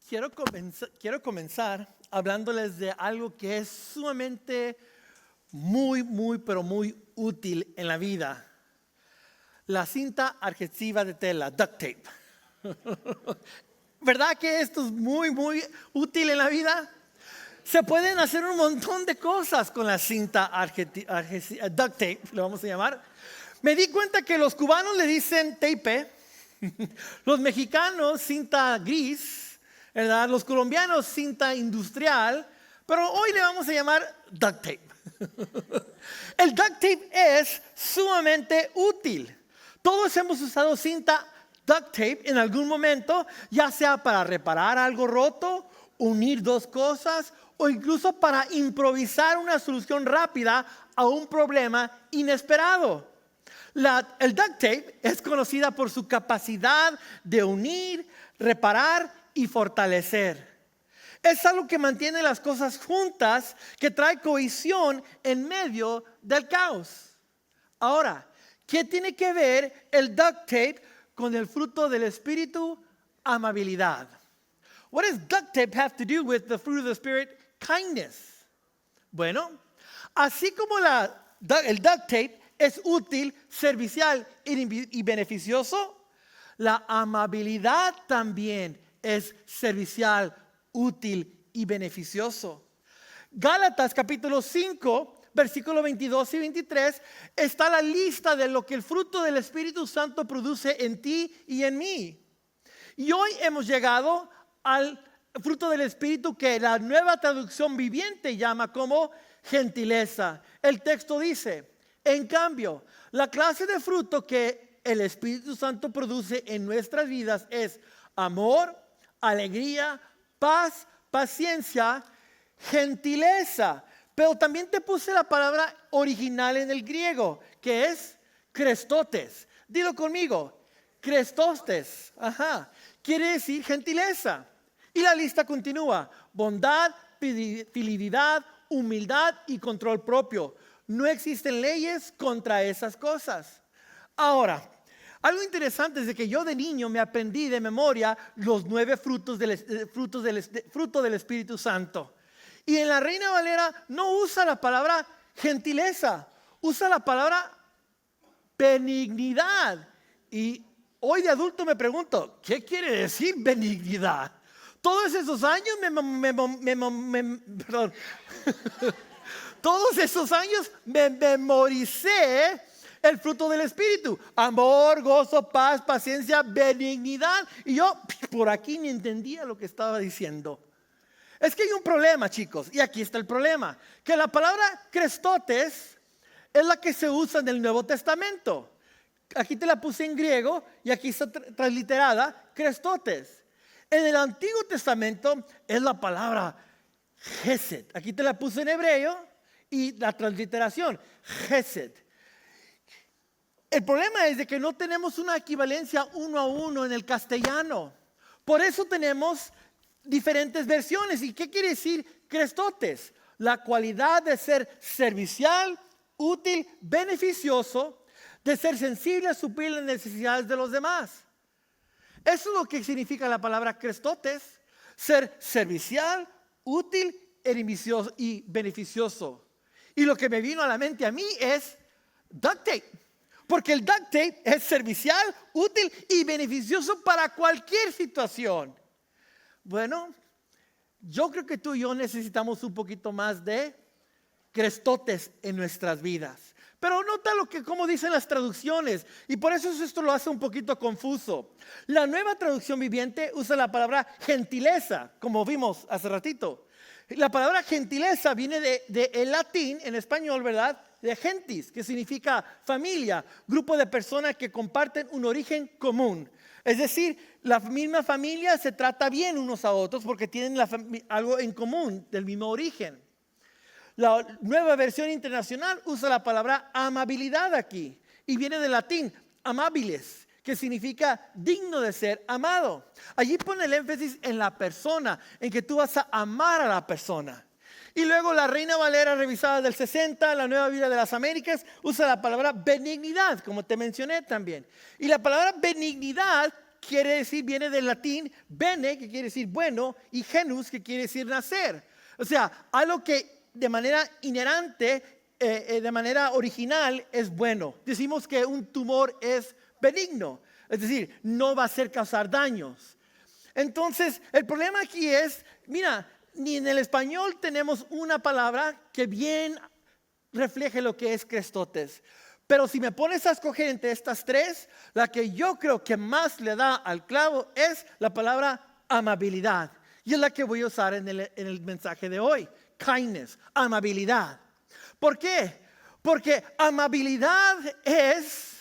Quiero comenzar hablándoles de algo que es sumamente pero muy útil en la vida. La cinta adhesiva de tela, duct tape. ¿Verdad que esto es muy útil en la vida? Se pueden hacer un montón de cosas con la cinta duct tape, lo vamos a llamar. Me di cuenta que los cubanos le dicen tape, los mexicanos cinta gris, ¿verdad? Los colombianos cinta industrial, pero hoy le vamos a llamar duct tape. El duct tape es sumamente útil. Todos hemos usado cinta duct tape en algún momento, ya sea para reparar algo roto, unir dos cosas o incluso para improvisar una solución rápida a un problema inesperado. El duct tape es conocida por su capacidad de unir, reparar y fortalecer. Es algo que mantiene las cosas juntas, que trae cohesión en medio del caos. Ahora, ¿qué tiene que ver el duct tape con el fruto del Espíritu? Amabilidad. What does duct tape have to do with the fruit of the Spirit? Kindness. Bueno, así como el duct tape es útil, servicial y beneficioso, la amabilidad también es servicial, útil y beneficioso. Gálatas capítulo 5, versículos 22 y 23, está la lista de lo que el fruto del Espíritu Santo produce en ti y en mí. Y hoy hemos llegado al fruto del Espíritu que la Nueva Traducción Viviente llama como gentileza. El texto dice: en cambio, la clase de fruto que el Espíritu Santo produce en nuestras vidas es amor, alegría, paz, paciencia, gentileza. Pero también te puse la palabra original en el griego, que es crestotes. Dilo conmigo, crestotes. Ajá. Quiere decir gentileza. Y la lista continúa: bondad, fidelidad, humildad y control propio. No existen leyes contra esas cosas. Ahora, algo interesante es de que yo de niño me aprendí de memoria los 9 fruto del Espíritu Santo. Y en la Reina Valera no usa la palabra gentileza, usa la palabra benignidad. Y hoy de adulto me pregunto, ¿qué quiere decir benignidad? Todos esos años todos esos años me memoricé el fruto del Espíritu: amor, gozo, paz, paciencia, benignidad. Y yo por aquí ni entendía lo que estaba diciendo. Es que hay un problema, chicos, y aquí está el problema: que la palabra crestotes es la que se usa en el Nuevo Testamento. Aquí te la puse en griego y aquí está transliterada crestotes. En el Antiguo Testamento es la palabra Gesed. Aquí te la puse en hebreo y la transliteración, Gesed. El problema es de que no tenemos una equivalencia 1 a 1 en el castellano. Por eso tenemos diferentes versiones. ¿Y qué quiere decir crestotes? La cualidad de ser servicial, útil, beneficioso, de ser sensible a suplir las necesidades de los demás. Eso es lo que significa la palabra crestotes: ser servicial, útil y beneficioso. Y lo que me vino a la mente a mí es duct tape. Porque el duct tape es servicial, útil y beneficioso para cualquier situación. Bueno, yo creo que tú y yo necesitamos un poquito más de crestotes en nuestras vidas. Pero nota como dicen las traducciones, y por eso esto lo hace un poquito confuso. La Nueva Traducción Viviente usa la palabra gentileza, como vimos hace ratito. La palabra gentileza viene del latín, en español, ¿verdad? De gentis, que significa familia, grupo de personas que comparten un origen común. Es decir, la misma familia se trata bien unos a otros porque tienen algo en común, del mismo origen. La Nueva Versión Internacional usa la palabra amabilidad aquí y viene del latín amabilis, que significa digno de ser amado. Allí pone el énfasis en la persona, en que tú vas a amar a la persona. Y luego la Reina Valera revisada del 60, la Nueva Biblia de las Américas, usa la palabra benignidad, como te mencioné también. Y la palabra benignidad viene del latín bene, que quiere decir bueno, y genus, que quiere decir nacer. O sea, algo que de manera inherente, de manera original, es bueno. Decimos que un tumor es benigno, es decir, no va a causar daños. Entonces, el problema aquí es, mira, ni en el español tenemos una palabra que bien refleje lo que es crestotes. Pero si me pones a escoger entre estas tres, la que yo creo que más le da al clavo es la palabra amabilidad. Y es la que voy a usar en el mensaje de hoy. Kindness, amabilidad. ¿Por qué? Porque amabilidad es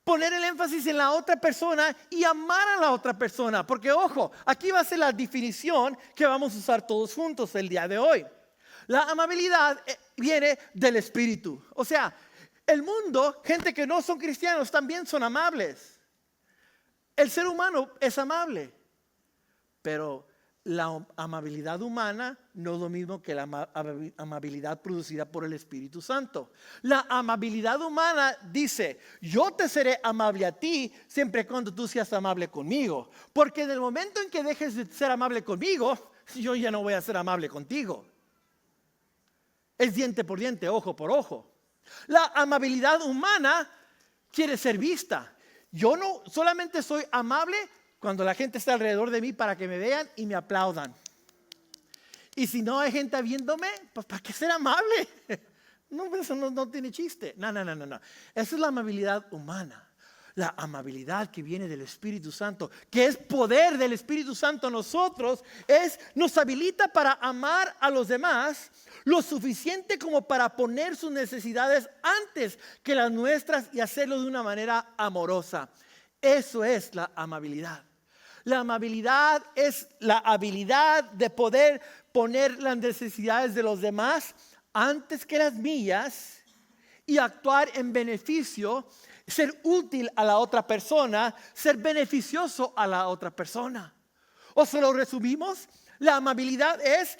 poner el énfasis en la otra persona y amar a la otra persona. Porque ojo, aquí va a ser la definición que vamos a usar todos juntos el día de hoy. La amabilidad viene del Espíritu. O sea, el mundo, gente que no son cristianos, también son amables. El ser humano es amable, pero la amabilidad humana no es lo mismo que la amabilidad producida por el Espíritu Santo. La amabilidad humana dice, yo te seré amable a ti siempre y cuando tú seas amable conmigo. Porque en el momento en que dejes de ser amable conmigo, yo ya no voy a ser amable contigo. Es diente por diente, ojo por ojo. La amabilidad humana quiere ser vista. Yo no solamente soy amable cuando la gente está alrededor de mí para que me vean y me aplaudan. Y si no hay gente viéndome, pues ¿para qué ser amable? No, eso no tiene chiste. No. Esa es la amabilidad humana. La amabilidad que viene del Espíritu Santo, que es poder del Espíritu Santo en nosotros, nos habilita para amar a los demás lo suficiente como para poner sus necesidades antes que las nuestras y hacerlo de una manera amorosa. Eso es la amabilidad. La amabilidad es la habilidad de poder poner las necesidades de los demás antes que las mías y actuar en beneficio, ser útil a la otra persona, ser beneficioso a la otra persona. O se lo resumimos, la amabilidad es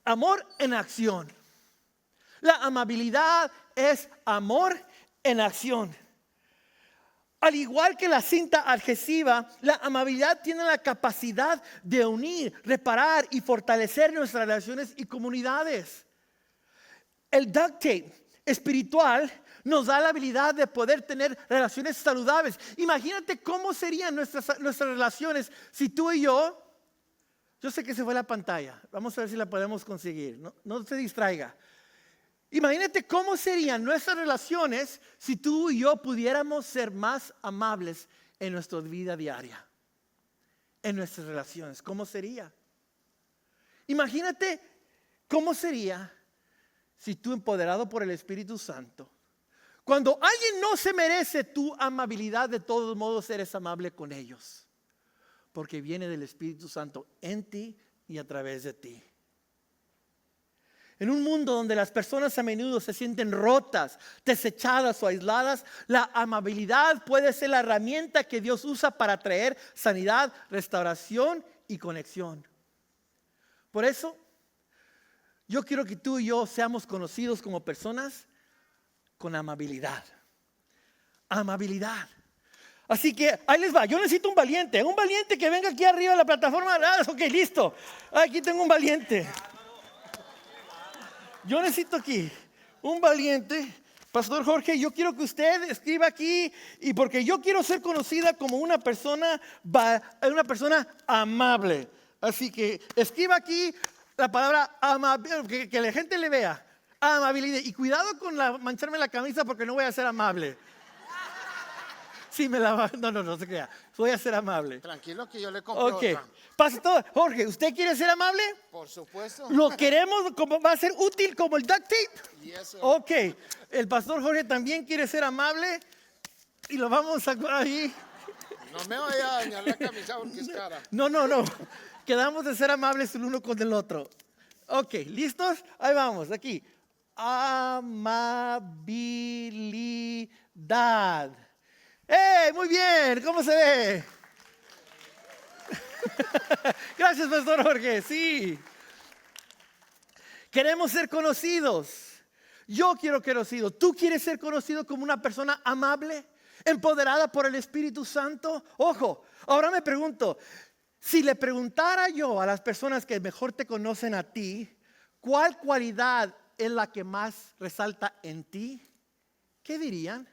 amor en acción. La amabilidad es amor en acción. Al igual que la cinta adhesiva, la amabilidad tiene la capacidad de unir, reparar y fortalecer nuestras relaciones y comunidades. El duct tape espiritual nos da la habilidad de poder tener relaciones saludables. Imagínate cómo serían nuestras relaciones si tú y yo sé que se fue la pantalla, vamos a ver si la podemos conseguir, no se distraiga. Imagínate cómo serían nuestras relaciones si tú y yo pudiéramos ser más amables en nuestra vida diaria, en nuestras relaciones. ¿Cómo sería? Imagínate cómo sería si tú, empoderado por el Espíritu Santo, cuando alguien no se merece tu amabilidad, de todos modos eres amable con ellos, porque viene del Espíritu Santo en ti y a través de ti. En un mundo donde las personas a menudo se sienten rotas, desechadas o aisladas, la amabilidad puede ser la herramienta que Dios usa para traer sanidad, restauración y conexión. Por eso, yo quiero que tú y yo seamos conocidos como personas con amabilidad. Amabilidad. Así que ahí les va, yo necesito un valiente que venga aquí arriba de la plataforma. Ok, listo, aquí tengo un valiente. Yo necesito aquí un valiente. Pastor Jorge, yo quiero que usted escriba aquí, y porque yo quiero ser conocida como una persona amable. Así que escriba aquí la palabra amable, que la gente le vea. Amabilidad. Y cuidado con mancharme la camisa, porque no voy a ser amable. Sí, no se crea. Voy a ser amable. Tranquilo que yo le compro otra. Pastor Jorge, ¿usted quiere ser amable? Por supuesto. ¿Lo queremos? ¿Va a ser útil como el duct tape? Yes, sir. Ok. El pastor Jorge también quiere ser amable y lo vamos a ahí. No me vaya a dañar la camisa porque es cara. No. Quedamos de ser amables el uno con el otro. Ok, ¿listos? Ahí vamos, aquí. Amabilidad. Muy bien, ¿cómo se ve? Gracias, Pastor Jorge, sí. Queremos ser conocidos. Yo quiero ser conocido. ¿Tú quieres ser conocido como una persona amable? empoderada por el Espíritu Santo. Ojo, ahora me pregunto, si le preguntara yo a las personas que mejor te conocen a ti, ¿cuál cualidad es la que más resalta en ti? ¿Qué dirían?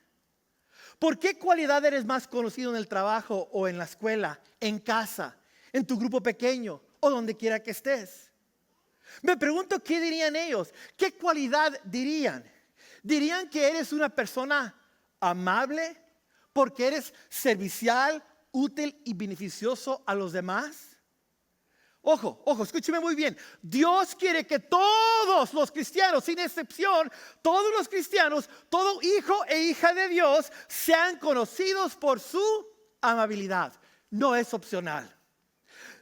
¿Por qué cualidad eres más conocido en el trabajo o en la escuela, en casa, en tu grupo pequeño o donde quiera que estés? Me pregunto qué dirían ellos. ¿Qué cualidad dirían? ¿Dirían que eres una persona amable porque eres servicial, útil y beneficioso a los demás? Ojo, escúcheme muy bien. Dios quiere que todos los cristianos, sin excepción, todos los cristianos, todo hijo e hija de Dios, sean conocidos por su amabilidad. No es opcional.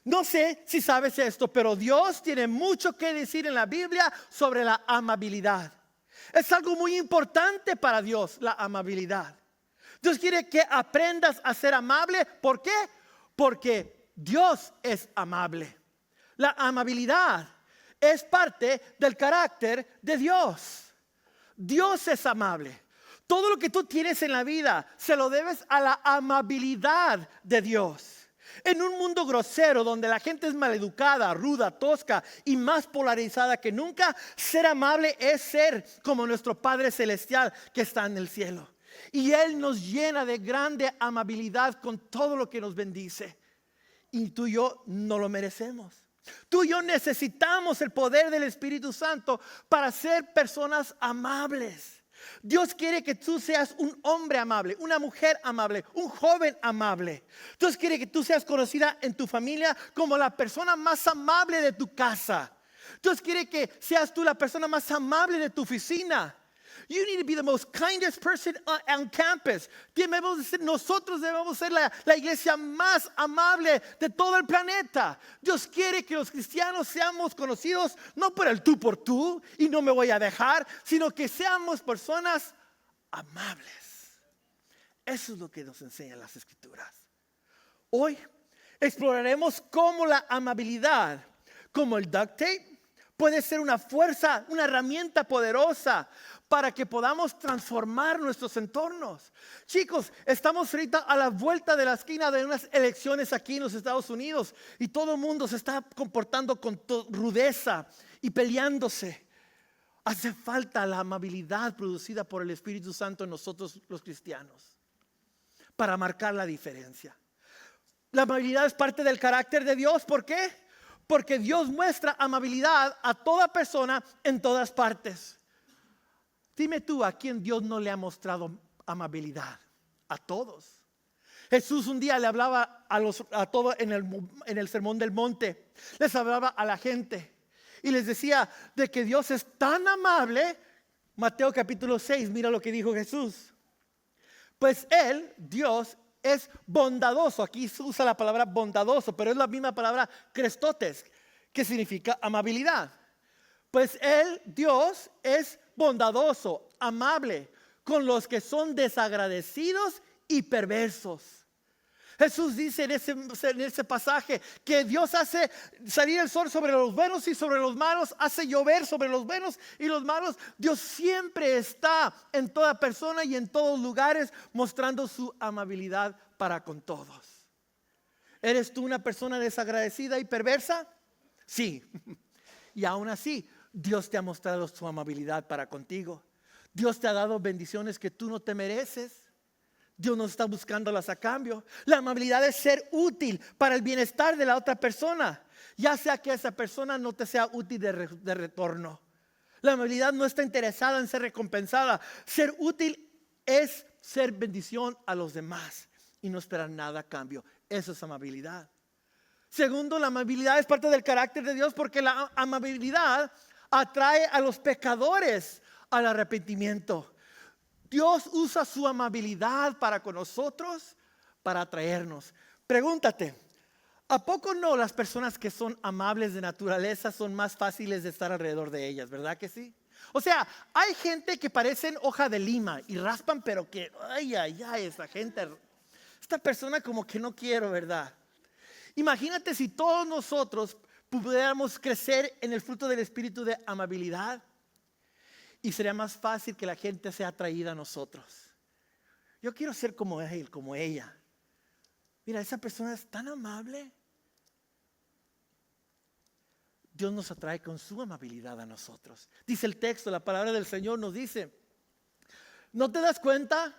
No sé si sabes esto, pero Dios tiene mucho que decir en la Biblia sobre la amabilidad. Es algo muy importante para Dios, la amabilidad. Dios quiere que aprendas a ser amable. ¿Por qué? Porque Dios es amable. La amabilidad es parte del carácter de Dios. Dios es amable. Todo lo que tú tienes en la vida se lo debes a la amabilidad de Dios. En un mundo grosero donde la gente es maleducada, ruda, tosca y más polarizada que nunca, ser amable es ser como nuestro Padre Celestial que está en el cielo. Y Él nos llena de grande amabilidad con todo lo que nos bendice. Y tú y yo no lo merecemos. Tú y yo necesitamos el poder del Espíritu Santo para ser personas amables. Dios quiere que tú seas un hombre amable, una mujer amable, un joven amable. Dios quiere que tú seas conocida en tu familia como la persona más amable de tu casa. Dios quiere que seas tú la persona más amable de tu oficina. You need to be the most kindest person on campus. Nosotros debemos ser la iglesia más amable de todo el planeta. Dios quiere que los cristianos seamos conocidos no por el tú por tú y no me voy a dejar, sino que seamos personas amables. Eso es lo que nos enseñan las Escrituras. Hoy exploraremos cómo la amabilidad, como el duct tape, puede ser una fuerza, una herramienta poderosa para que podamos transformar nuestros entornos. Chicos, estamos ahorita a la vuelta de la esquina de unas elecciones aquí en los Estados Unidos y todo el mundo se está comportando con rudeza y peleándose. Hace falta la amabilidad producida por el Espíritu Santo en nosotros los cristianos para marcar la diferencia. La amabilidad es parte del carácter de Dios. ¿Por qué? Porque Dios muestra amabilidad a toda persona en todas partes. Dime tú a quién Dios no le ha mostrado amabilidad. A todos. Jesús un día le hablaba a todos en el sermón del monte. Les hablaba a la gente y les decía de que Dios es tan amable. Mateo capítulo 6, mira lo que dijo Jesús. Pues Él, Dios, es bondadoso. Aquí se usa la palabra bondadoso, pero es la misma palabra Christotes, que significa amabilidad. Pues Él, Dios, es bondadoso, amable con los que son desagradecidos y perversos. Jesús dice en ese pasaje que Dios hace salir el sol sobre los buenos y sobre los malos, hace llover sobre los buenos y los malos. Dios siempre está en toda persona y en todos lugares mostrando su amabilidad para con todos. ¿Eres tú una persona desagradecida y perversa? Sí. Y aún así, Dios te ha mostrado su amabilidad para contigo. Dios te ha dado bendiciones que tú no te mereces. Dios no está buscándolas a cambio. La amabilidad es ser útil para el bienestar de la otra persona, ya sea que esa persona no te sea útil de retorno. La amabilidad no está interesada en ser recompensada. Ser útil es ser bendición a los demás y no esperar nada a cambio. Eso es amabilidad. Segundo, la amabilidad es parte del carácter de Dios porque la amabilidad atrae a los pecadores al arrepentimiento. Dios usa su amabilidad para con nosotros, para atraernos. Pregúntate, ¿a poco no las personas que son amables de naturaleza son más fáciles de estar alrededor de ellas? ¿Verdad que sí? O sea, hay gente que parecen hoja de lima y raspan, pero que, ay, esa gente, esta persona como que no quiero, ¿verdad? Imagínate si todos nosotros pudiéramos crecer en el fruto del espíritu de amabilidad y sería más fácil que la gente sea atraída a nosotros. yo quiero ser como él, como ella. Mira, esa persona es tan amable. Dios nos atrae con su amabilidad a nosotros. Dice el texto, la palabra del Señor nos dice, ¿no te das cuenta?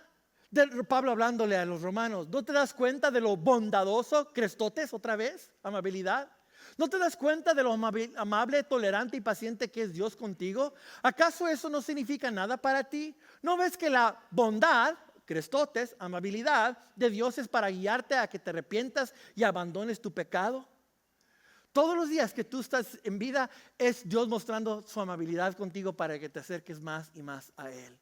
Pablo hablándole a los romanos, ¿no te das cuenta de lo bondadoso, crestotes otra vez, amabilidad? ¿No te das cuenta de lo amable, tolerante y paciente que es Dios contigo? ¿Acaso eso no significa nada para ti? ¿No ves que la bondad, crestotes, amabilidad de Dios es para guiarte a que te arrepientas y abandones tu pecado? Todos los días que tú estás en vida es Dios mostrando su amabilidad contigo para que te acerques más y más a Él.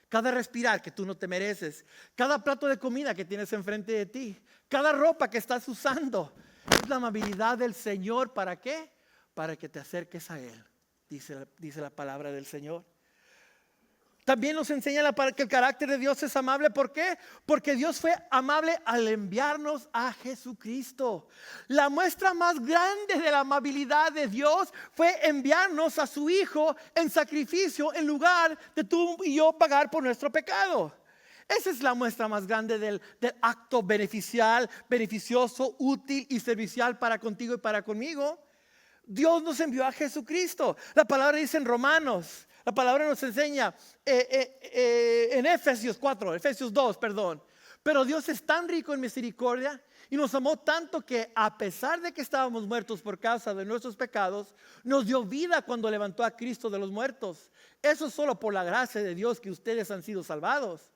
Cada respirar que tú no te mereces, cada plato de comida que tienes enfrente de ti, cada ropa que estás usando, es la amabilidad del Señor. ¿Para qué? Para que te acerques a Él, dice la palabra del Señor. También nos enseña que el carácter de Dios es amable. ¿Por qué? Porque Dios fue amable al enviarnos a Jesucristo. La muestra más grande de la amabilidad de Dios fue enviarnos a su Hijo en sacrificio en lugar de tú y yo pagar por nuestro pecado. Esa es la muestra más grande del acto beneficioso, útil y servicial para contigo y para conmigo. Dios nos envió a Jesucristo. La palabra dice en Romanos. La palabra nos enseña en Efesios 2, perdón. Pero Dios es tan rico en misericordia y nos amó tanto que a pesar de que estábamos muertos por causa de nuestros pecados, nos dio vida cuando levantó a Cristo de los muertos. Eso es solo por la gracia de Dios que ustedes han sido salvados.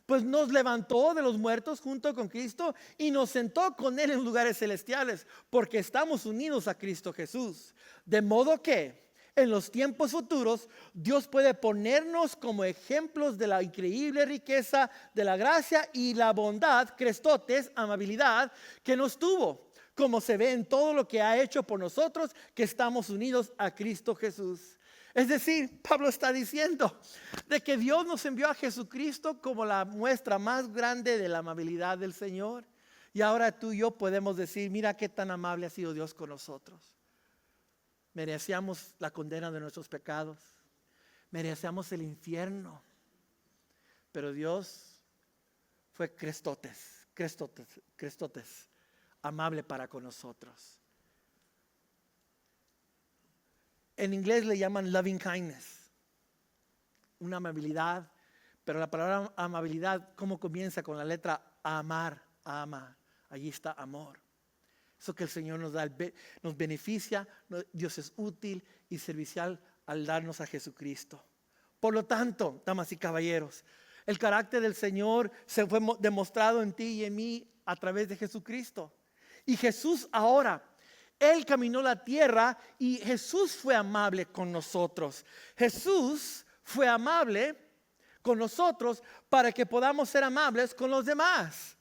Pues nos levantó de los muertos junto con Cristo y nos sentó con Él en lugares celestiales, porque estamos unidos a Cristo Jesús. De modo que en los tiempos futuros, Dios puede ponernos como ejemplos de la increíble riqueza de la gracia y la bondad, crestotes, amabilidad que nos tuvo, como se ve en todo lo que ha hecho por nosotros que estamos unidos a Cristo Jesús. Es decir, Pablo está diciendo de que Dios nos envió a Jesucristo como la muestra más grande de la amabilidad del Señor. Y ahora tú y yo podemos decir, mira qué tan amable ha sido Dios con nosotros. Merecíamos la condena de nuestros pecados. Merecíamos el infierno. Pero Dios fue crestotes, amable para con nosotros. En inglés le llaman loving kindness. Una amabilidad. Pero la palabra amabilidad, ¿cómo comienza? Con la letra amar, ama. Allí está amor. Eso que el Señor nos da, nos beneficia. Dios es útil y servicial al darnos a Jesucristo. Por lo tanto, damas y caballeros, el carácter del Señor se fue demostrado en ti y en mí a través de Jesucristo. Y Jesús ahora, Él caminó la tierra y Jesús fue amable con nosotros. Jesús fue amable con nosotros para que podamos ser amables con los demás.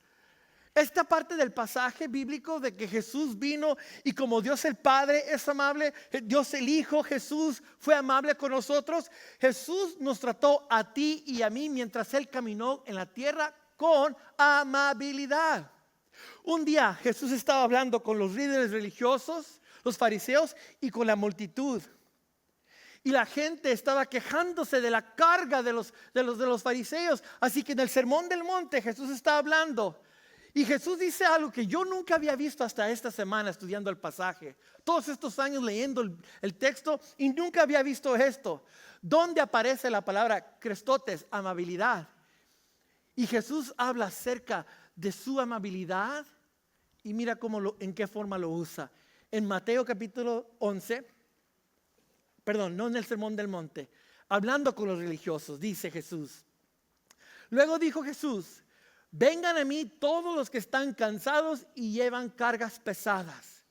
Esta parte del pasaje bíblico de que Jesús vino y como Dios el Padre es amable, Dios el Hijo, Jesús fue amable con nosotros. Jesús nos trató a ti y a mí mientras Él caminó en la tierra con amabilidad. Un día Jesús estaba hablando con los líderes religiosos, los fariseos y con la multitud. Y la gente estaba quejándose de la carga de los fariseos. Así que en el Sermón del Monte Jesús estaba hablando. Y Jesús dice algo que yo nunca había visto hasta esta semana estudiando el pasaje. Todos estos años leyendo el texto y nunca había visto esto. ¿Dónde aparece la palabra crestotes, amabilidad? Y Jesús habla acerca de su amabilidad y mira en qué forma lo usa. En Mateo capítulo 11, perdón, no en el Sermón del Monte, hablando con los religiosos, dice Jesús. Luego dijo Jesús: vengan a mí todos los que están cansados y llevan cargas pesadas.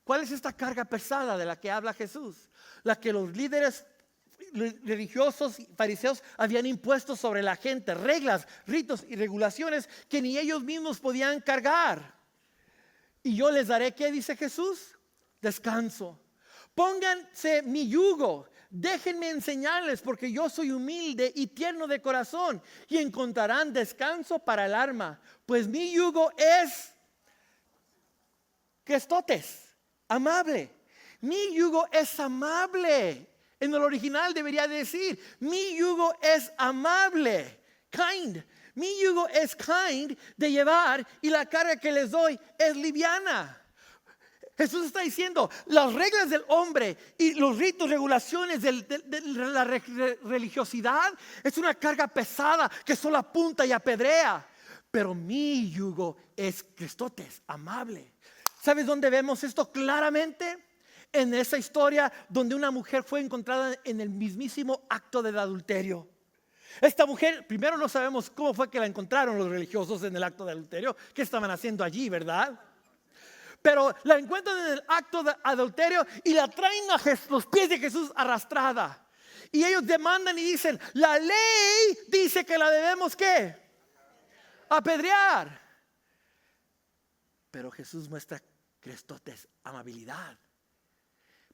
¿Cuál es esta carga pesada de la que habla Jesús? La que los líderes religiosos y fariseos habían impuesto sobre la gente, reglas, ritos y regulaciones que ni ellos mismos podían cargar. Y yo les daré, ¿qué dice Jesús? Descanso. Pónganse mi yugo. Déjenme enseñarles, porque yo soy humilde y tierno de corazón, y encontrarán descanso para el alma, pues mi yugo es crestotes, amable. Mi yugo es amable. En el original debería decir: mi yugo es amable, kind. Mi yugo es kind de llevar y la carga que les doy es liviana. Jesús está diciendo, las reglas del hombre y los ritos, regulaciones de la religiosidad es una carga pesada que solo apunta y apedrea. Pero mi yugo es Cristotes, amable. ¿Sabes dónde vemos esto claramente? En esa historia donde una mujer fue encontrada en el mismísimo acto del adulterio. Esta mujer, primero no sabemos cómo fue que la encontraron los religiosos en el acto de adulterio. ¿Qué estaban haciendo allí, verdad? Pero la encuentran en el acto de adulterio y la traen a los pies de Jesús arrastrada. Y ellos demandan y dicen, la ley dice que la debemos ¿qué? Apedrear. Pero Jesús muestra Cristotes, amabilidad.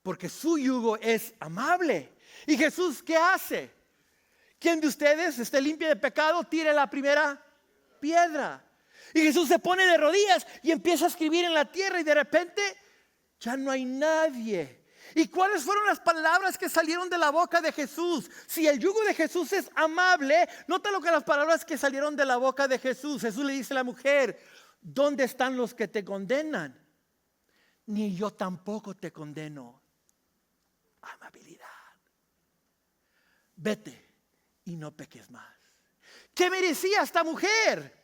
Porque su yugo es amable. ¿Y Jesús qué hace? ¿Quién de ustedes esté limpio de pecado? Tire la primera piedra. Y Jesús se pone de rodillas y empieza a escribir en la tierra y de repente ya no hay nadie. ¿Y cuáles fueron las palabras que salieron de la boca de Jesús? Si el yugo de Jesús es amable, nota lo que las palabras que salieron de la boca de Jesús. Jesús le dice a la mujer, ¿dónde están los que te condenan? Ni yo tampoco te condeno. Amabilidad. Vete y no peques más. ¿Qué merecía esta mujer?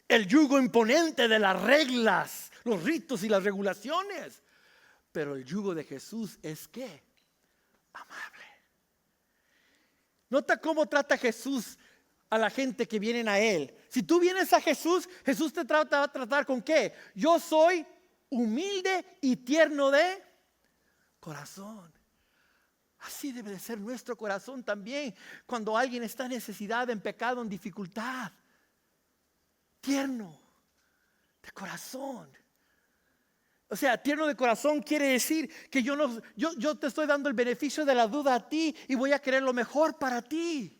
El yugo imponente de las reglas, los ritos y las regulaciones. Pero el yugo de Jesús es ¿qué? Amable. Nota cómo trata Jesús a la gente que vienen a Él. Si tú vienes a Jesús, Jesús te va a tratar con ¿qué? Yo soy humilde y tierno de corazón. Así debe de ser nuestro corazón también cuando alguien está en necesidad, en pecado, en dificultad. Tierno de corazón. O sea, tierno de corazón quiere decir que yo te estoy dando el beneficio de la duda a ti y voy a querer lo mejor para ti.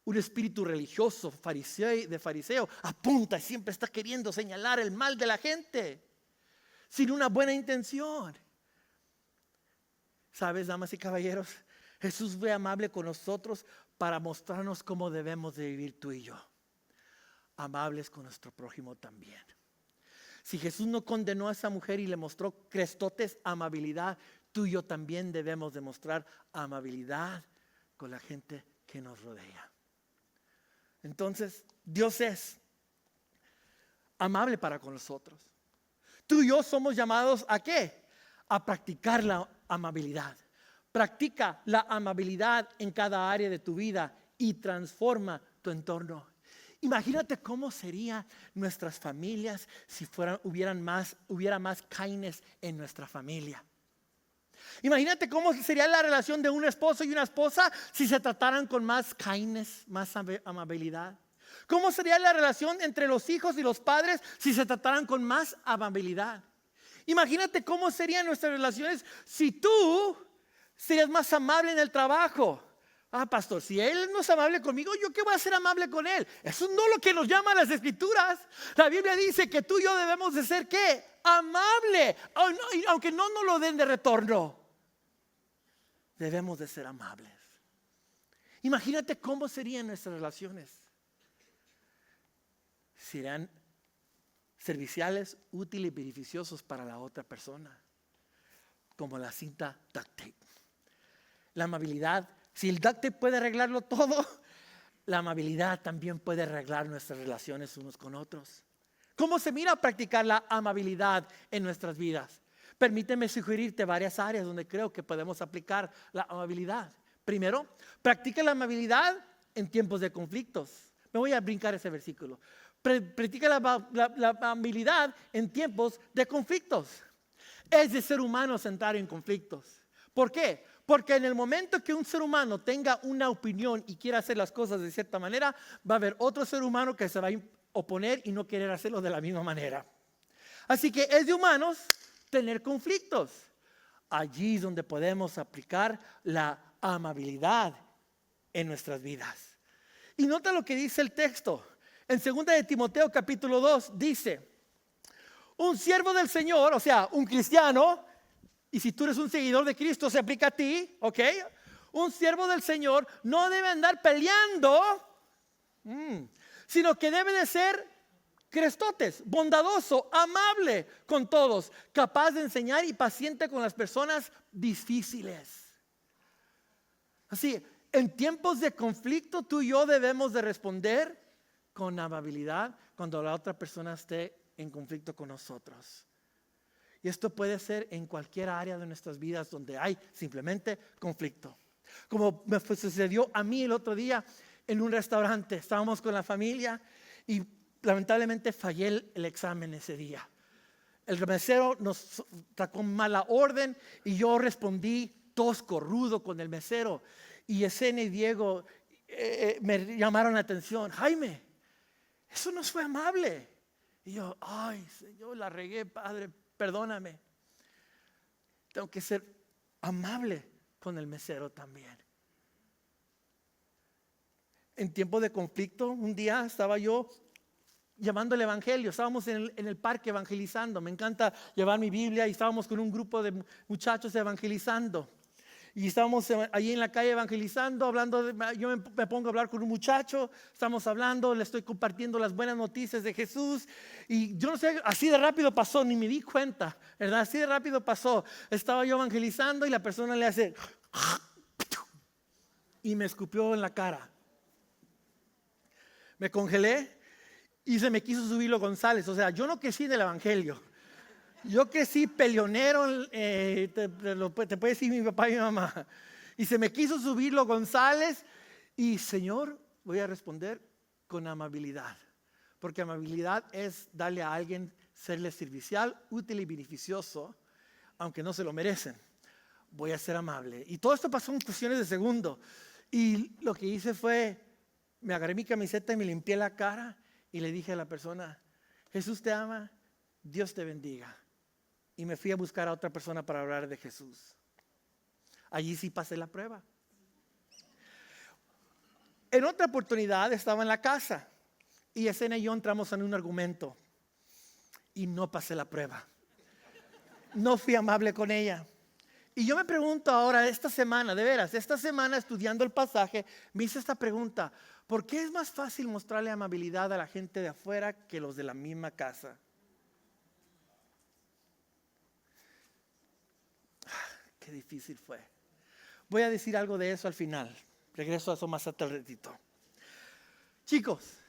Un espíritu religioso, fariseo, apunta y siempre está queriendo señalar el mal de la gente sin una buena intención. ¿Sabes, damas y caballeros? Jesús fue amable con nosotros para mostrarnos cómo debemos de vivir tú y yo. Amables con nuestro prójimo también. Si Jesús no condenó a esa mujer y le mostró Cristotes, amabilidad, tú y yo también debemos demostrar amabilidad con la gente que nos rodea. Entonces, Dios es amable para con nosotros. Tú y yo somos llamados ¿a qué? A practicar la amabilidad. Practica la amabilidad en cada área de tu vida y transforma tu entorno. Imagínate cómo serían nuestras familias si hubiera más kindness en nuestra familia. Imagínate cómo sería la relación de un esposo y una esposa si se trataran con más kindness, más amabilidad. ¿Cómo sería la relación entre los hijos y los padres si se trataran con más amabilidad? Imagínate cómo serían nuestras relaciones si tú serías más amable en el trabajo. Ah, pastor, si él no es amable conmigo, ¿yo qué voy a ser amable con él? Eso no es lo que nos llaman las escrituras. La Biblia dice que tú y yo debemos de ser ¿qué? Amable, aunque no nos lo den de retorno. Debemos de ser amables. Imagínate cómo serían nuestras relaciones. Serían serviciales, útiles y beneficiosos para la otra persona. Como la cinta duct tape. La amabilidad. Si el duct tape puede arreglarlo todo, la amabilidad también puede arreglar nuestras relaciones unos con otros. ¿Cómo se mira practicar la amabilidad en nuestras vidas? Permíteme sugerirte varias áreas donde creo que podemos aplicar la amabilidad. Primero, practica la amabilidad en tiempos de conflictos. Me voy a brincar ese versículo. Practica la amabilidad en tiempos de conflictos. Es de ser humano entrar en conflictos. ¿Por qué? Porque en el momento que un ser humano tenga una opinión y quiera hacer las cosas de cierta manera, va a haber otro ser humano que se va a oponer y no querer hacerlo de la misma manera. Así que es de humanos tener conflictos. Allí es donde podemos aplicar la amabilidad en nuestras vidas. Y nota lo que dice el texto. En 2 de Timoteo capítulo 2 dice, un siervo del Señor, o sea, un cristiano, y si tú eres un seguidor de Cristo se aplica a ti, ¿ok? Un siervo del Señor no debe andar peleando Sino que debe de ser crestotes, bondadoso, amable con todos, capaz de enseñar y paciente con las personas difíciles. Así, en tiempos de conflicto, tú y yo debemos de responder con amabilidad cuando la otra persona esté en conflicto con nosotros. Y esto puede ser en cualquier área de nuestras vidas donde hay simplemente conflicto. Como me sucedió a mí el otro día en un restaurante. Estábamos con la familia y lamentablemente fallé el examen ese día. El mesero nos sacó mala orden y yo respondí tosco, rudo con el mesero. Y Yesenia y Diego me llamaron la atención. Jaime, eso no fue amable. Y yo, ay, Señor, la regué, Padre, perdóname. Tengo que ser amable con el mesero también. En tiempo de conflicto, un día estaba yo llevando el evangelio. Estábamos en el parque evangelizando. Me encanta llevar mi Biblia y estábamos con un grupo de muchachos evangelizando. Y estábamos ahí en la calle evangelizando, hablando, yo me pongo a hablar con un muchacho, estamos hablando, le estoy compartiendo las buenas noticias de Jesús. Y yo no sé, así de rápido pasó, ni me di cuenta, ¿verdad? Así de rápido pasó. Estaba yo evangelizando y la persona le hace y me escupió en la cara. Me congelé y se me quiso subir lo González. O sea, yo no crecí del evangelio. Yo crecí peleonero, te puede decir mi papá y mi mamá. Y se me quiso subir lo González. Y Señor, voy a responder con amabilidad. Porque amabilidad es darle a alguien, serle servicial, útil y beneficioso, aunque no se lo merecen. Voy a ser amable. Y todo esto pasó en cuestiones de segundo. Y lo que hice fue, me agarré mi camiseta y me limpié la cara. Y le dije a la persona, Jesús te ama, Dios te bendiga. Y me fui a buscar a otra persona para hablar de Jesús. Allí sí pasé la prueba. En otra oportunidad estaba en la casa y Yesenia y yo entramos en un argumento y no pasé la prueba. No fui amable con ella. Y yo me pregunto ahora, esta semana, de veras, esta semana estudiando el pasaje, me hice esta pregunta: ¿por qué es más fácil mostrarle amabilidad a la gente de afuera que los de la misma casa? Qué difícil fue. Voy a decir algo de eso al final. Regreso a eso más tardecito. Chicos,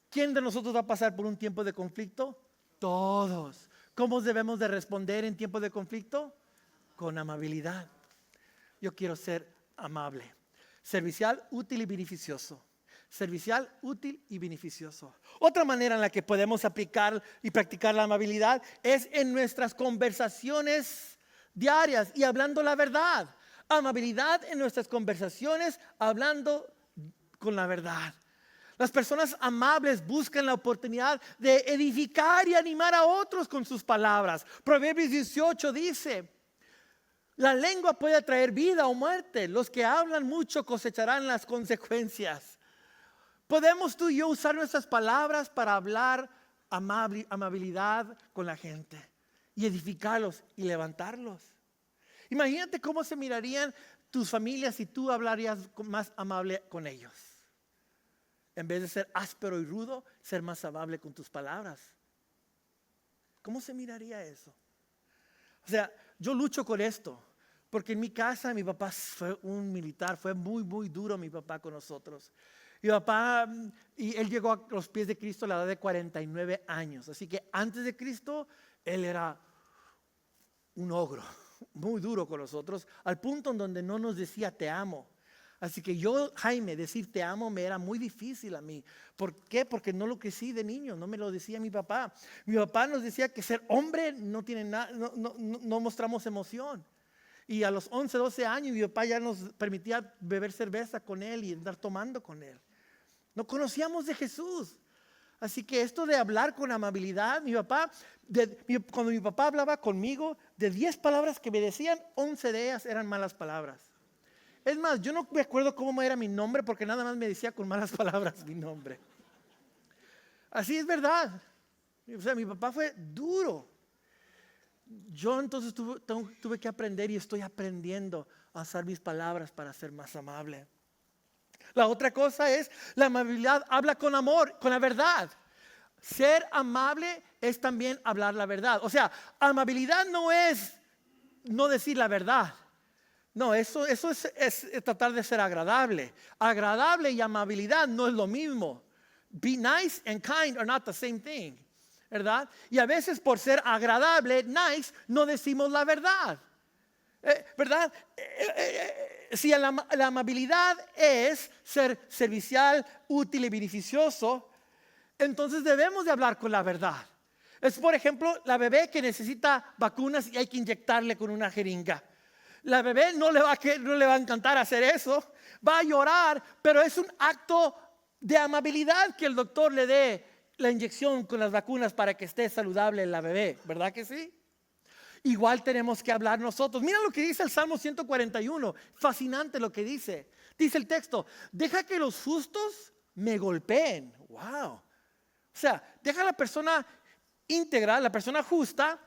¿quién de nosotros va a pasar por un tiempo de conflicto? Todos. ¿Cómo debemos de responder en tiempo de conflicto? Con amabilidad. Yo quiero ser amable. Servicial, útil y beneficioso. Servicial, útil y beneficioso. Otra manera en la que podemos aplicar y practicar la amabilidad es en nuestras conversaciones diarias y hablando la verdad. Amabilidad en nuestras conversaciones, hablando con la verdad. Las personas amables buscan la oportunidad de edificar y animar a otros con sus palabras. Proverbios 18 dice: la lengua puede traer vida o muerte. Los que hablan mucho cosecharán las consecuencias. Podemos tú y yo usar nuestras palabras para hablar amabilidad con la gente y edificarlos y levantarlos. Imagínate cómo se mirarían tus familias si tú hablarías más amable con ellos. En vez de ser áspero y rudo, ser más amable con tus palabras. ¿Cómo se miraría eso? O sea, yo lucho con esto, porque en mi casa mi papá fue un militar, fue muy, muy duro mi papá con nosotros. Mi papá, y él llegó a los pies de Cristo a la edad de 49 años. Así que antes de Cristo, él era un ogro, muy duro con nosotros, al punto en donde no nos decía te amo. Así que yo, Jaime, decir te amo me era muy difícil a mí. ¿Por qué? Porque no lo crecí de niño, no me lo decía mi papá. Mi papá nos decía que ser hombre no tiene nada, no mostramos emoción. Y a los 11, 12 años mi papá ya nos permitía beber cerveza con él y andar tomando con él. No conocíamos de Jesús. Así que esto de hablar con amabilidad, mi papá, cuando mi papá hablaba conmigo, de 10 palabras que me decían, 11 de ellas eran malas palabras. Es más, yo no me acuerdo cómo era mi nombre porque nada más me decía con malas palabras mi nombre. Así es verdad. O sea, mi papá fue duro. Yo entonces tuve que aprender y estoy aprendiendo a usar mis palabras para ser más amable. La otra cosa es, la amabilidad habla con amor, con la verdad. Ser amable es también hablar la verdad. O sea, amabilidad no es no decir la verdad. No, eso es tratar de ser agradable. Agradable y amabilidad no es lo mismo. Be nice and kind are not the same thing, ¿verdad? Y a veces por ser agradable, nice, no decimos la verdad, ¿verdad? Si la amabilidad es ser servicial, útil y beneficioso, entonces debemos de hablar con la verdad. Es, por ejemplo, la bebé que necesita vacunas y hay que inyectarle con una jeringa. La bebé no le va a encantar hacer eso, va a llorar, pero es un acto de amabilidad que el doctor le dé la inyección con las vacunas para que esté saludable la bebé, ¿verdad que sí? Igual tenemos que hablar nosotros. Mira lo que dice el Salmo 141, fascinante lo que dice. Dice el texto, deja que los justos me golpeen. Wow. O sea, deja a la persona íntegra, la persona justa,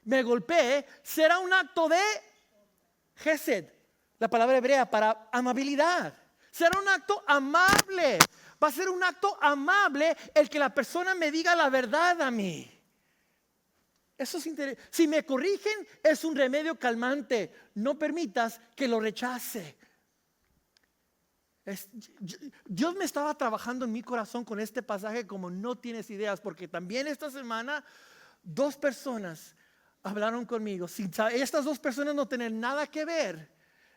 me golpee, será un acto de Gesed, la palabra hebrea para amabilidad. Será un acto amable. Va a ser un acto amable el que la persona me diga la verdad a mí. Eso es interesante. Si me corrigen, es un remedio calmante. No permitas que lo rechace. Dios me estaba trabajando en mi corazón con este pasaje como no tienes ideas, porque también esta semana 2 personas hablaron conmigo. Estas 2 personas no tienen nada que ver.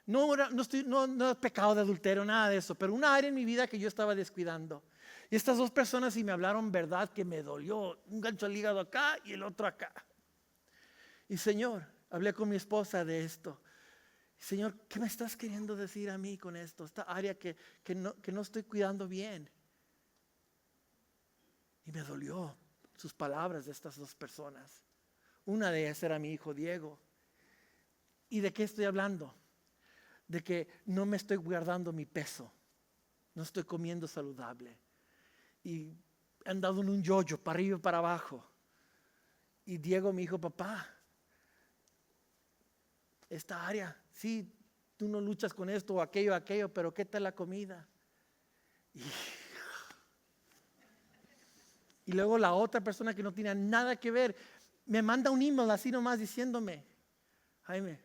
No es pecado de adulterio, nada de eso, pero una área en mi vida que yo estaba descuidando. Y estas 2 personas sí me hablaron verdad que me dolió. Un gancho al hígado acá y el otro acá. Y Señor, hablé con mi esposa de esto. Señor, ¿qué me estás queriendo decir a mí con esto? Esta área que no estoy cuidando bien. Y me dolió sus palabras de estas 2 personas. Una de ellas era mi hijo Diego. ¿Y de qué estoy hablando? De que no me estoy guardando mi peso. No estoy comiendo saludable. Y he andado en un yoyo, para arriba y para abajo. Y Diego me dijo, papá, esta área, sí, tú no luchas con esto o aquello, pero ¿qué tal la comida? Y luego la otra persona que no tiene nada que ver, me manda un email así nomás diciéndome, Jaime,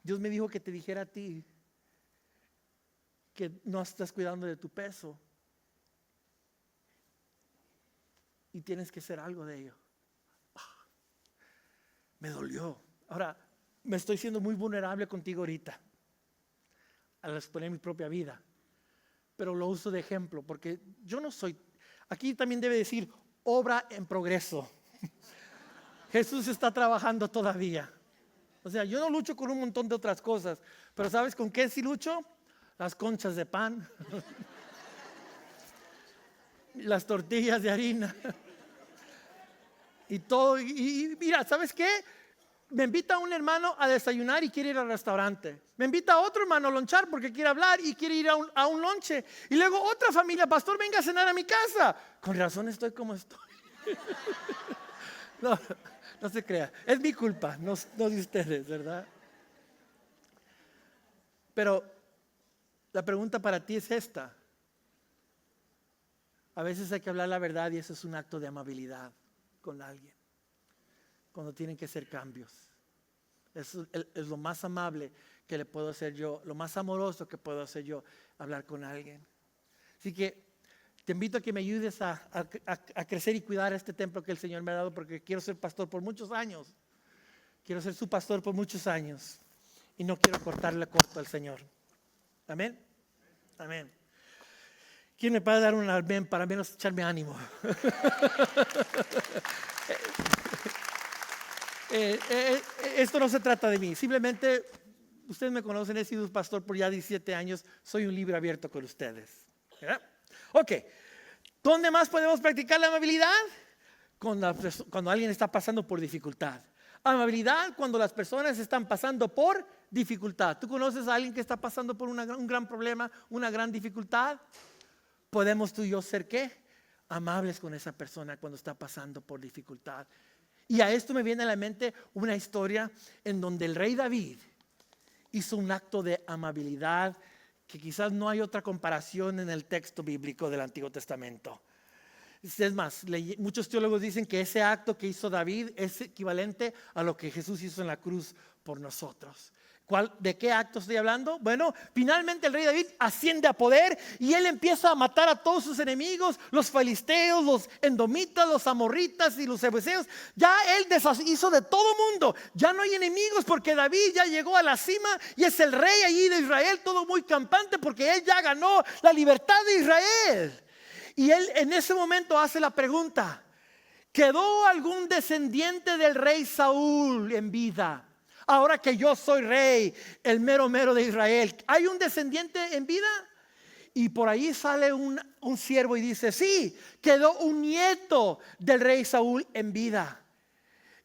Dios me dijo que te dijera a ti que no estás cuidando de tu peso y tienes que hacer algo de ello. Me dolió. Ahora, me estoy siendo muy vulnerable contigo ahorita al exponer mi propia vida, pero lo uso de ejemplo porque yo no soy, aquí también debe decir obra en progreso. Jesús está trabajando todavía. O sea, yo no lucho con un montón de otras cosas, pero ¿sabes con qué sí lucho? Las conchas de pan, las tortillas de harina y todo. Y mira, ¿sabes qué? Me invita un hermano a desayunar y quiere ir al restaurante. Me invita a otro hermano a lonchar porque quiere hablar y quiere ir a un lonche. Y luego otra familia, pastor, venga a cenar a mi casa. Con razón estoy como estoy. No se crea, es mi culpa, no de ustedes, ¿verdad? Pero la pregunta para ti es esta. A veces hay que hablar la verdad y eso es un acto de amabilidad con alguien. Cuando tienen que hacer cambios. Es lo más amable que le puedo hacer yo, lo más amoroso que puedo hacer yo, hablar con alguien. Así que te invito a que me ayudes a crecer y cuidar este templo que el Señor me ha dado porque quiero ser pastor por muchos años. Quiero ser su pastor por muchos años y no quiero cortarle corto al Señor. Amén. Amén. ¿Quién me puede dar un amén para menos echarme ánimo? Esto no se trata de mí. Simplemente, ustedes me conocen, he sido pastor por ya 17 años. Soy un libro abierto con ustedes. ¿Verdad? Ok. ¿Dónde más podemos practicar la amabilidad? Cuando alguien está pasando por dificultad. Amabilidad cuando las personas están pasando por dificultad. ¿Tú conoces a alguien que está pasando por un gran problema, una gran dificultad? ¿Podemos tú y yo ser qué? Amables con esa persona cuando está pasando por dificultad. Y a esto me viene a la mente una historia en donde el rey David hizo un acto de amabilidad que quizás no hay otra comparación en el texto bíblico del Antiguo Testamento. Es más, muchos teólogos dicen que ese acto que hizo David es equivalente a lo que Jesús hizo en la cruz por nosotros. ¿De qué acto estoy hablando? Bueno, finalmente el rey David asciende a poder y él empieza a matar a todos sus enemigos, los filisteos, los edomitas, los amorritas y los jebuseos. Ya él deshizo de todo mundo, ya no hay enemigos porque David ya llegó a la cima y es el rey allí de Israel, todo muy campante porque él ya ganó la libertad de Israel. Y él en ese momento hace la pregunta: ¿quedó algún descendiente del rey Saúl en vida? Ahora que yo soy rey, el mero de Israel, ¿hay un descendiente en vida? Y por ahí sale un siervo y dice: sí, quedó un nieto del rey Saúl en vida.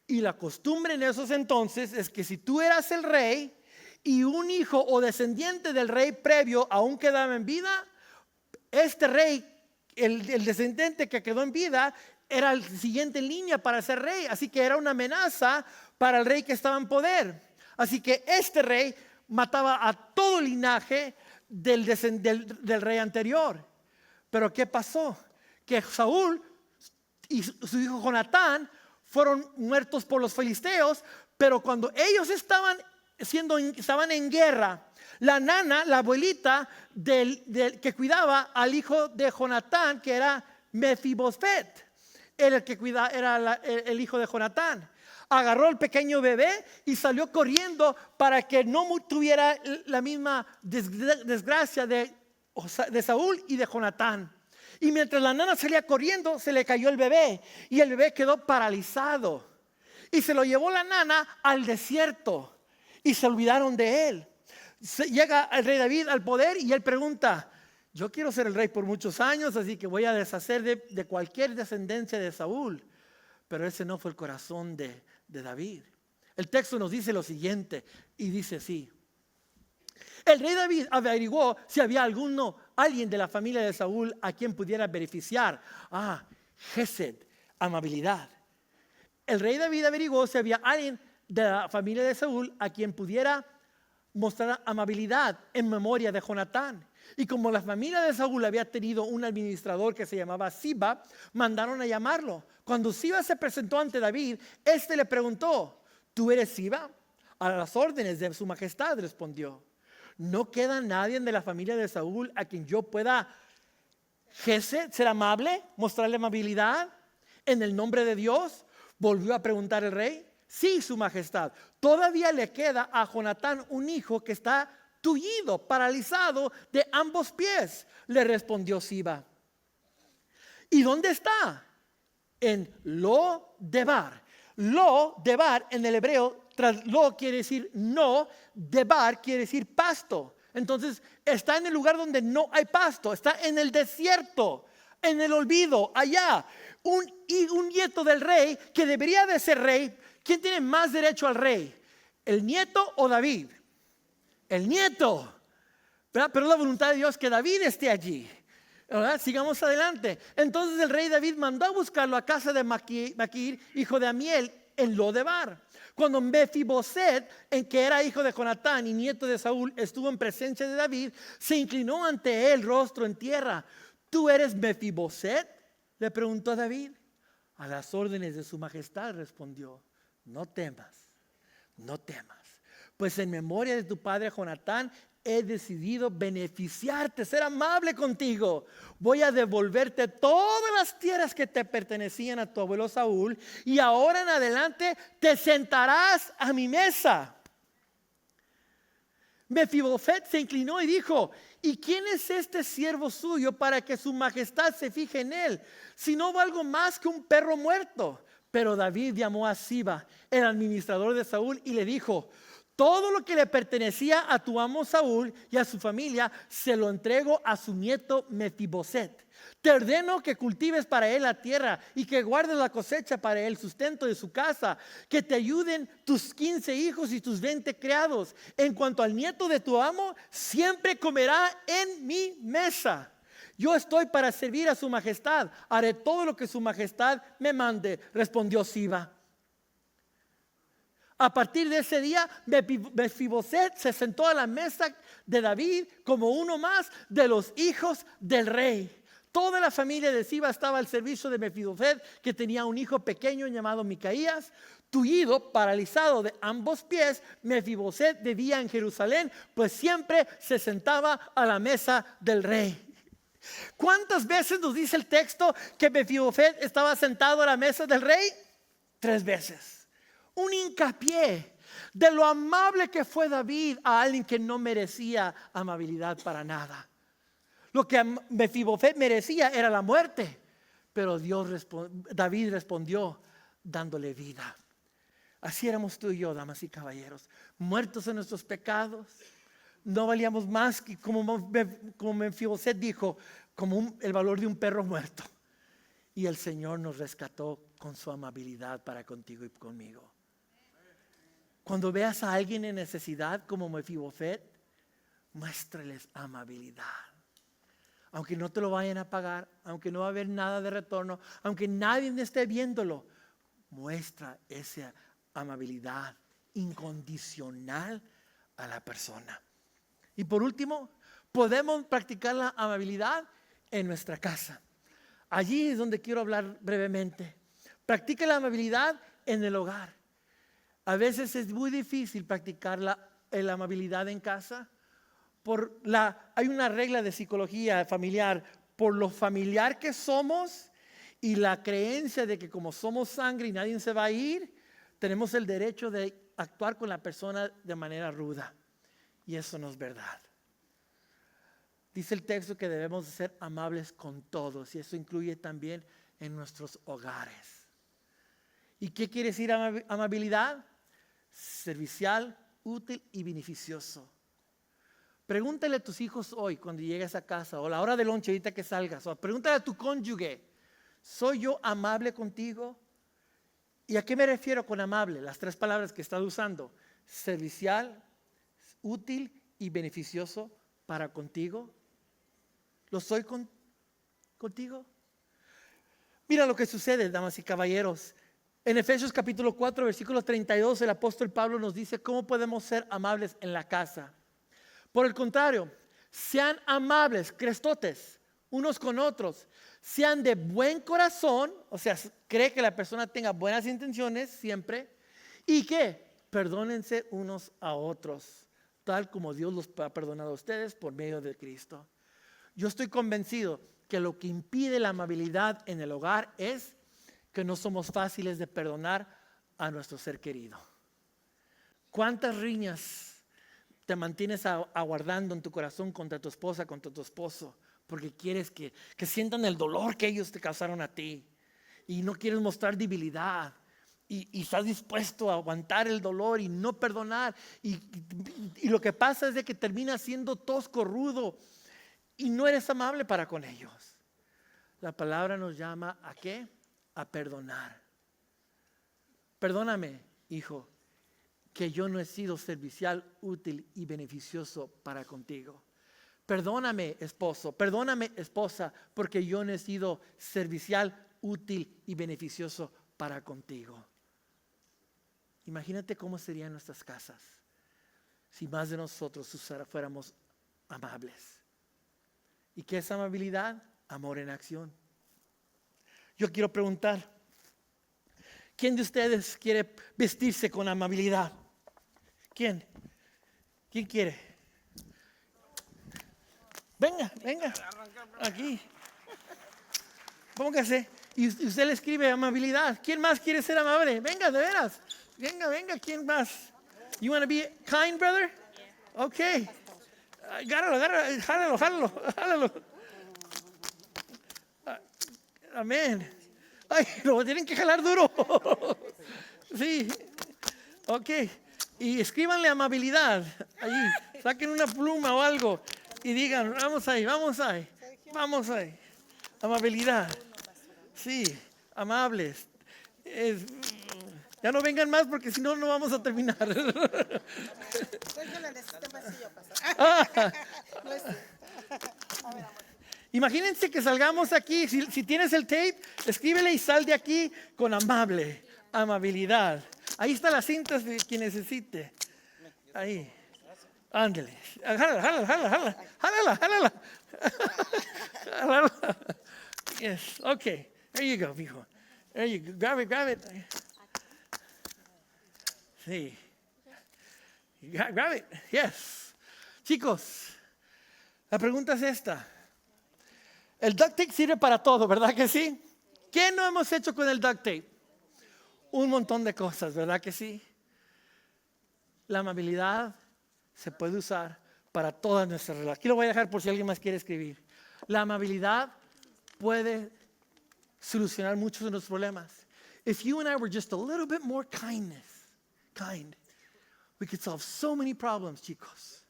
Y la costumbre en esos entonces es que si tú eras el rey y un hijo o descendiente del rey previo aún quedaba en vida, este rey, el descendiente que quedó en vida, era el siguiente en línea para ser rey. Así que era una amenaza para el rey que estaba en poder. Así que este rey mataba a todo el linaje del rey anterior. Pero ¿qué pasó? Que Saúl y su hijo Jonatán fueron muertos por los filisteos. Pero cuando ellos estaban en guerra, la nana, la abuelita que cuidaba al hijo de Jonatán, que era Mefiboset, era el hijo de Jonatán, agarró al pequeño bebé y salió corriendo para que no tuviera la misma desgracia de Saúl y de Jonatán. Y mientras la nana salía corriendo, se le cayó el bebé y el bebé quedó paralizado. Y se lo llevó la nana al desierto y se olvidaron de él. Llega el rey David al poder y él pregunta: yo quiero ser el rey por muchos años, así que voy a deshacer de cualquier descendencia de Saúl. Pero ese no fue el corazón de David. El texto nos dice lo siguiente, y dice así: el rey David averiguó si había alguien de la familia de Saúl a quien pudiera beneficiar. Gesed, amabilidad. El rey David averiguó si había alguien de la familia de Saúl a quien pudiera mostrar amabilidad en memoria de Jonatán. Y como la familia de Saúl había tenido un administrador que se llamaba Siba, mandaron a llamarlo. Cuando Siba se presentó ante David, este le preguntó: ¿tú eres Siba? A las órdenes de su majestad, respondió. ¿No queda nadie de la familia de Saúl a quien yo pueda ser amable, mostrarle amabilidad en el nombre de Dios? Volvió a preguntar el rey. Sí, su majestad, todavía le queda a Jonatán un hijo que está tullido, paralizado de ambos pies, le respondió Siba. ¿Y dónde está? En Lo-debar. Lo-debar en el hebreo, lo quiere decir no, debar quiere decir pasto. Entonces está en el lugar donde no hay pasto, está en el desierto, en el olvido, allá. Un nieto del rey que debería de ser rey. ¿Quién tiene más derecho al rey? ¿El nieto o David? El nieto. ¿Verdad? Pero la voluntad de Dios es que David esté allí. ¿Verdad? Sigamos adelante. Entonces el rey David mandó a buscarlo a casa de Maquir, hijo de Amiel, en Lo-debar. Cuando Mefiboset, que era hijo de Jonatán y nieto de Saúl, estuvo en presencia de David, se inclinó ante él, rostro en tierra. ¿Tú eres Mefiboset?, le preguntó David. A las órdenes de su majestad, respondió. No temas, pues en memoria de tu padre Jonatán he decidido beneficiarte, ser amable contigo. Voy a devolverte todas las tierras que te pertenecían a tu abuelo Saúl y ahora en adelante te sentarás a mi mesa. Mefiboset se inclinó y dijo: ¿y quién es este siervo suyo para que su majestad se fije en él? Si no valgo más que un perro muerto. Pero David llamó a Siba, el administrador de Saúl, y le dijo: todo lo que le pertenecía a tu amo Saúl y a su familia se lo entrego a su nieto Mefiboset. Te ordeno que cultives para él la tierra y que guardes la cosecha para el sustento de su casa, que te ayuden tus 15 hijos y tus 20 criados. En cuanto al nieto de tu amo, siempre comerá en mi mesa. Yo estoy para servir a su majestad. Haré todo lo que su majestad me mande, respondió Siba. A partir de ese día, Mefiboset se sentó a la mesa de David como uno más de los hijos del rey. Toda la familia de Siba estaba al servicio de Mefiboset, que tenía un hijo pequeño llamado Micaías. Tullido, paralizado de ambos pies, Mefiboset vivía en Jerusalén, pues siempre se sentaba a la mesa del rey. ¿Cuántas veces nos dice el texto que Mefiboset estaba sentado a la mesa del rey? 3 veces. Un hincapié de lo amable que fue David a alguien que no merecía amabilidad para nada. Lo que Mefiboset merecía era la muerte, pero David respondió dándole vida. Así éramos tú y yo, damas y caballeros, muertos en nuestros pecados. No valíamos más que, como Mefiboset dijo, como el valor de un perro muerto. Y el Señor nos rescató con su amabilidad para contigo y conmigo. Cuando veas a alguien en necesidad como Mefiboset, muéstrales amabilidad. Aunque no te lo vayan a pagar, aunque no va a haber nada de retorno, aunque nadie esté viéndolo, muestra esa amabilidad incondicional a la persona. Y por último, podemos practicar la amabilidad en nuestra casa. Allí es donde quiero hablar brevemente. Practica la amabilidad en el hogar. A veces es muy difícil practicar la amabilidad en casa. Hay una regla de psicología familiar. Por lo familiar que somos y la creencia de que como somos sangre y nadie se va a ir, tenemos el derecho de actuar con la persona de manera ruda. Y eso no es verdad. Dice el texto que debemos ser amables con todos, y eso incluye también en nuestros hogares. ¿Y qué quiere decir amabilidad? Servicial, útil y beneficioso. Pregúntale a tus hijos hoy cuando llegues a casa, o a la hora del lunch ahorita que salgas, o pregúntale a tu cónyuge: ¿soy yo amable contigo? ¿Y a qué me refiero con amable? Las 3 palabras que estás usando: servicial, útil y beneficioso para contigo. ¿Lo soy contigo? Mira lo que sucede, damas y caballeros. En Efesios capítulo 4, versículo 32, el apóstol Pablo nos dice cómo podemos ser amables en la casa. Por el contrario, sean amables, crestotes, unos con otros. Sean de buen corazón, o sea, cree que la persona tenga buenas intenciones siempre. ¿Y qué? Perdónense unos a otros, tal como Dios los ha perdonado a ustedes por medio de Cristo. Yo estoy convencido que lo que impide la amabilidad en el hogar es que no somos fáciles de perdonar a nuestro ser querido. ¿Cuántas riñas te mantienes aguardando en tu corazón contra tu esposa, contra tu esposo? Porque quieres que sientan el dolor que ellos te causaron a ti. Y no quieres mostrar debilidad. Y estás dispuesto a aguantar el dolor y no perdonar. Y lo que pasa es de que terminas siendo tosco, rudo. Y no eres amable para con ellos. La palabra nos llama ¿a qué? A perdonar. Perdóname, hijo, que yo no he sido servicial, útil y beneficioso para contigo. Perdóname, esposo, perdóname, esposa, porque yo no he sido servicial, útil y beneficioso para contigo. Imagínate cómo serían nuestras casas si más de nosotros fuéramos amables. ¿Y qué es amabilidad? Amor en acción. Yo quiero preguntar, ¿quién de ustedes quiere vestirse con amabilidad? ¿Quién? ¿Quién quiere? Venga, aquí. Póngase. Y usted le escribe amabilidad. ¿Quién más quiere ser amable? Venga, de veras. Venga, ¿quién más? You want to be kind, brother? Okay. Jálalo. Amén. Ay, lo tienen que jalar duro. Sí. Ok. Y escríbanle amabilidad. Allí. Saquen una pluma o algo. Y digan, vamos ahí. Amabilidad. Sí, amables. Ya no vengan más porque si no, no vamos a terminar. Imagínense que salgamos aquí. Si tienes el tape, escríbele y sal de aquí con amabilidad. Ahí está la cinta de quien necesite. Ahí. Ándale. Jálala. Yes. Okay. There you go, mijo. There you go. Grab it. Sí. Grab it. Yes. Chicos, la pregunta es esta. El duct tape sirve para todo, ¿verdad que sí? ¿Qué no hemos hecho con el duct tape? Un montón de cosas, ¿verdad que sí? La amabilidad se puede usar para todas nuestras relaciones. Aquí lo voy a dejar por si alguien más quiere escribir. La amabilidad puede solucionar muchos de nuestros problemas. If you and I were just a little bit more kind, we could solve so many problems, chicos.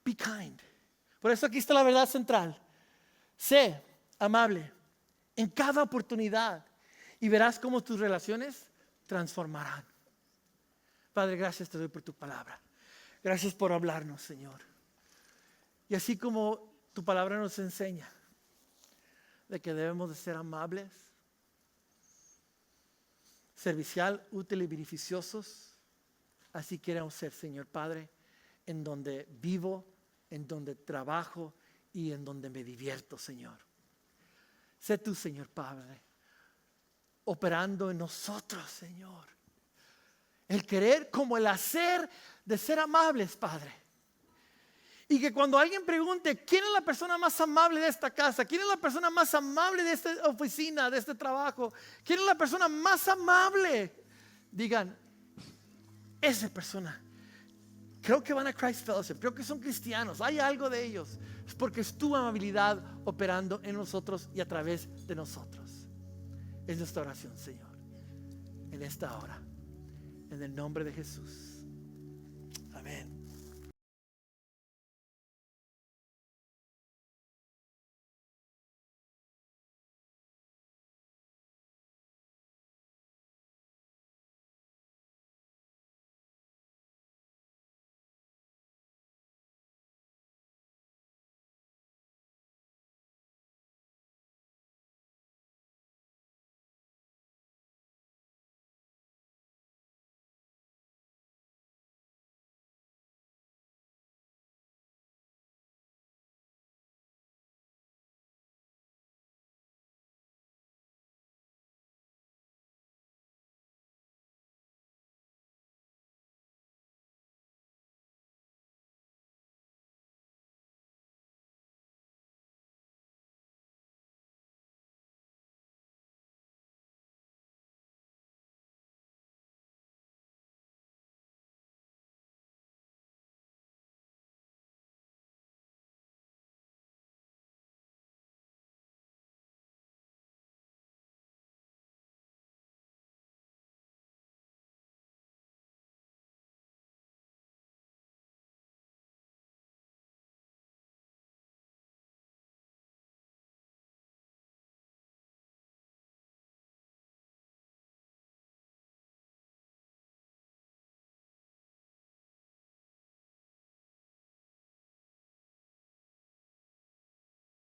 Be kind. Por eso aquí está la verdad central. Sé amable en cada oportunidad y verás cómo tus relaciones transformarán. Padre, gracias te doy por tu palabra. Gracias por hablarnos, Señor. Y así como tu palabra nos enseña de que debemos de ser amables, servicial, útil y beneficiosos, así queremos ser, Señor Padre, en donde vivo, en donde trabajo y en donde me divierto, Señor. Sé tú, Señor Padre, operando en nosotros, Señor. El querer como el hacer de ser amables, Padre. Y que cuando alguien pregunte, ¿quién es la persona más amable de esta casa? ¿Quién es la persona más amable de esta oficina, de este trabajo? ¿Quién es la persona más amable? Digan, esa persona. Creo que van a Christ Fellowship, creo que son cristianos, hay algo de ellos. Es porque es tu amabilidad operando en nosotros y a través de nosotros. Es nuestra oración, Señor, en esta hora, en el nombre de Jesús. Amén.